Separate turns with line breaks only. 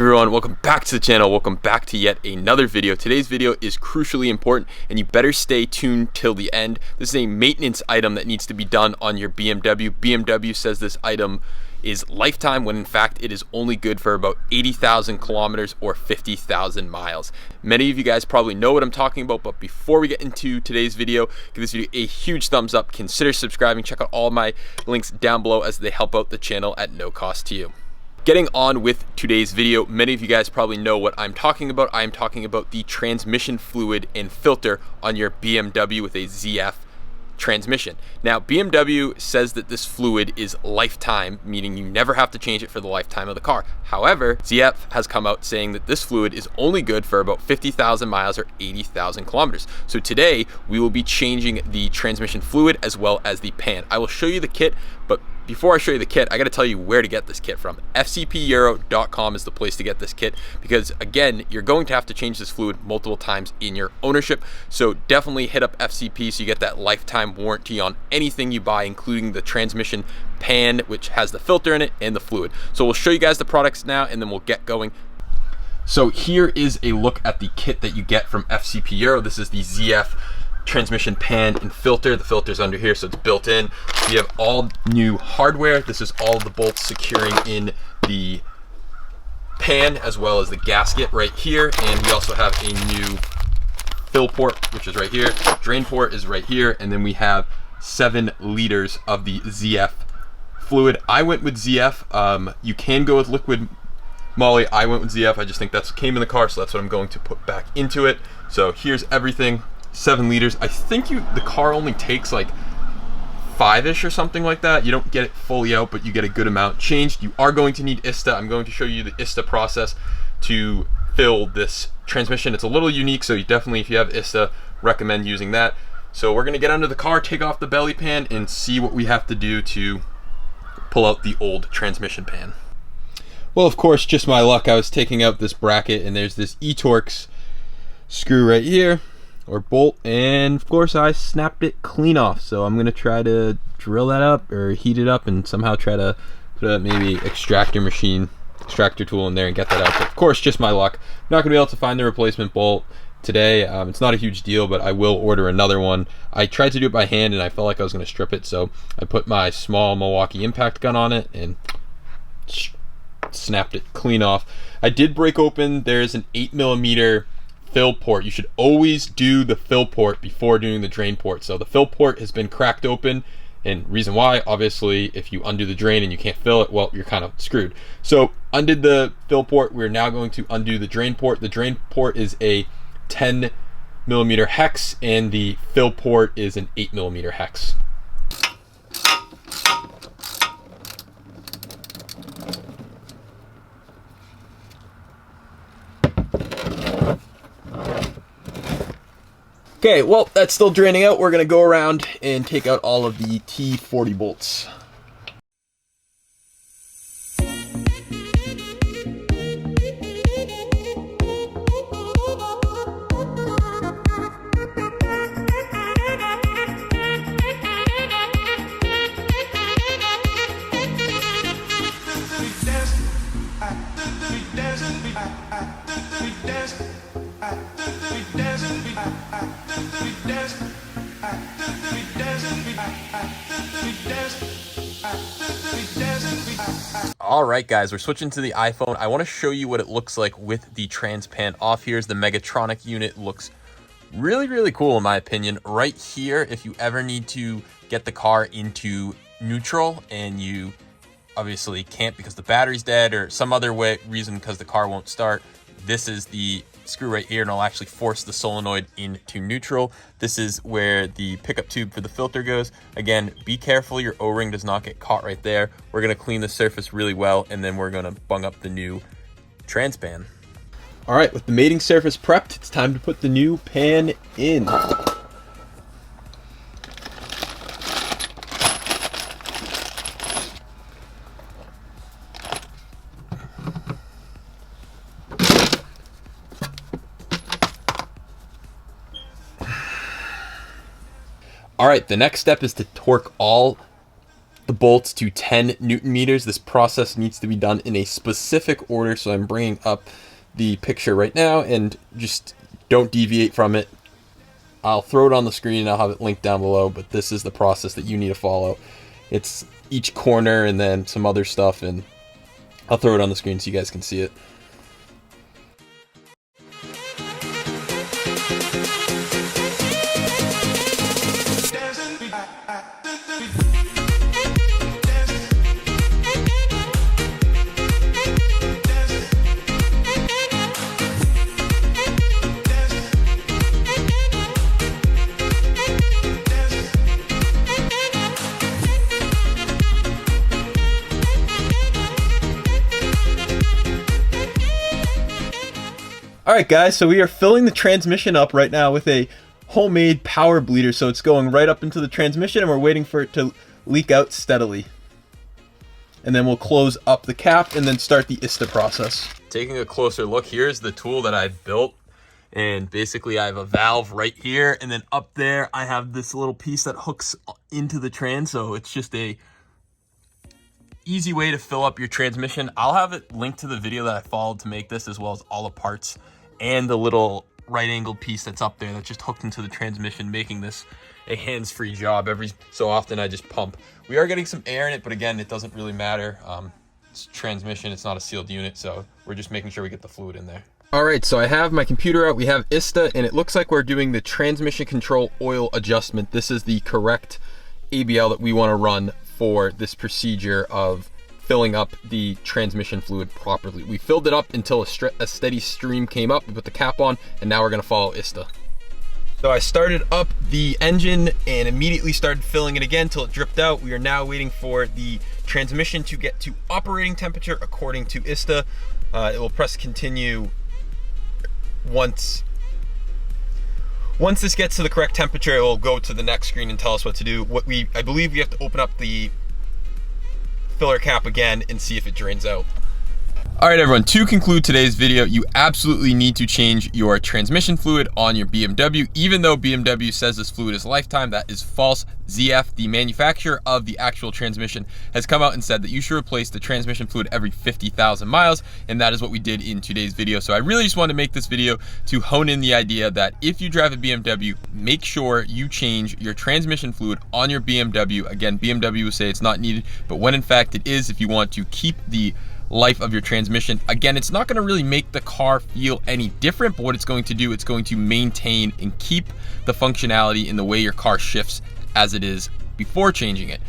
Everyone, welcome back to the channel. Welcome back to yet another video. Today's video is crucially important and you better stay tuned till the end. This is a maintenance item that needs to be done on your BMW. BMW says this item is lifetime when in fact it is only good for about 80,000 kilometers or 50,000 miles. Many of you guys probably know what I'm talking about, but before we get into today's video, give this video a huge thumbs up. Consider subscribing. Check out all my links down below as they help out the channel at no cost to you. Getting on with today's video, many of you guys probably know what I'm talking about. I'm talking about the transmission fluid and filter on your BMW with a ZF transmission. Now, BMW says that this fluid is lifetime, meaning you never have to change it for the lifetime of the car. However, ZF has come out saying that this fluid is only good for about 50,000 miles or 80,000 kilometers. So today we will be changing the transmission fluid as well as the pan. I will show you the kit, but before I show you the kit, I got to tell you where to get this kit from. fcpeuro.com is the place to get this kit because, again, you're going to have to change this fluid multiple times in your ownership. So definitely hit up FCP so you get that lifetime warranty on anything you buy, including the transmission pan, which has the filter in it, and the fluid. So we'll show you guys the products now and then we'll get going. So here is a look at the kit that you get from FCP. This is the ZF transmission pan and filter. The filter's under here, so it's built in. We have all new hardware. This is all the bolts securing in the pan as well as the gasket right here. And we also have a new fill port, which is right here. Drain port is right here. And then we have 7 liters of the ZF fluid. I went with ZF. You can go with liquid moly. I went with ZF. I just think that's what came in the car, so that's what I'm going to put back into it. So here's everything. 7 liters. I think the car only takes like 5-ish or something like that. You don't get it fully out, but you get a good amount changed. You are going to need ISTA. I'm going to show you the ISTA process to fill this transmission. It's a little unique, so you definitely, if you have ISTA, recommend using that. So we're going to get under the car, take off the belly pan, and see what we have to do to pull out the old transmission pan. Well, of course, just my luck, I was taking out this bracket and there's this E-Torx screw right here, or bolt, and of course I snapped it clean off. So I'm gonna try to drill that up or heat it up and somehow try to put a maybe extractor tool in there and get that out. But of course, just my luck, I'm not gonna be able to find the replacement bolt today. It's not a huge deal, but I will order another one. I tried to do it by hand and I felt like I was gonna strip it, so I put my small Milwaukee impact gun on it and snapped it clean off. I did break open, there's an 8mm fill port. You should always do the fill port before doing the drain port. So the fill port has been cracked open, and reason why, obviously, if you undo the drain and you can't fill it, well, you're kind of screwed. So undid the fill port. We're now going to undo the drain port. The drain port is a 10mm hex and the fill port is an 8mm hex. Okay, well, that's still draining out. We're gonna go around and take out all of the T40 bolts. All right, guys, we're switching to the iPhone. I want to show you what it looks like with the trans pan off. Here's the Megatronic unit. Looks really, really cool in my opinion. Right here, if you ever need to get the car into neutral and you obviously can't because the battery's dead or some other reason because the car won't start, this is the screw right here and I'll actually force the solenoid into neutral. This is where the pickup tube for the filter goes. Again, be careful your O-ring does not get caught right there. We're gonna clean the surface really well and then we're gonna bung up the new trans pan. All right, with the mating surface prepped, it's time to put the new pan in. All right, the next step is to torque all the bolts to 10 Newton meters. This process needs to be done in a specific order, so I'm bringing up the picture right now, and just don't deviate from it. I'll throw it on the screen and I'll have it linked down below, but this is the process that you need to follow. It's each corner and then some other stuff, and I'll throw it on the screen so you guys can see it. Alright guys, so we are filling the transmission up right now with a homemade power bleeder, so it's going right up into the transmission and we're waiting for it to leak out steadily. And then we'll close up the cap and then start the ISTA process. Taking a closer look, here's the tool that I've built, and basically I have a valve right here, and then up there I have this little piece that hooks into the trans, so it's just a easy way to fill up your transmission. I'll have it linked to the video that I followed to make this, as well as all the parts and the little right angled piece that's up there that's just hooked into the transmission, making this a hands-free job. Every so often I just pump. We are getting some air in it, but again, it doesn't really matter. It's transmission, it's not a sealed unit, so we're just making sure we get the fluid in there. All right, so I have my computer out, we have ISTA, and it looks like we're doing the transmission control oil adjustment. This is the correct ABL that we want to run for this procedure of filling up the transmission fluid properly. We filled it up until a steady stream came up. We put the cap on, and now we're going to follow ISTA. So I started up the engine and immediately started filling it again till it dripped out. We are now waiting for the transmission to get to operating temperature according to ISTA. It will press continue once this gets to the correct temperature. It will go to the next screen and tell us what to do. I believe we have to open up the filler cap again and see if it drains out. All right, everyone, to conclude today's video, you absolutely need to change your transmission fluid on your BMW. Even though BMW says this fluid is lifetime, that is false. ZF, the manufacturer of the actual transmission, has come out and said that you should replace the transmission fluid every 50,000 miles, and that is what we did in today's video. So I really just wanted to make this video to hone in the idea that if you drive a BMW, make sure you change your transmission fluid on your BMW. Again, BMW will say it's not needed, but when in fact it is, if you want to keep the life of your transmission. Again, it's not going to really make the car feel any different, but what it's going to do, it's going to maintain and keep the functionality in the way your car shifts as it is before changing it.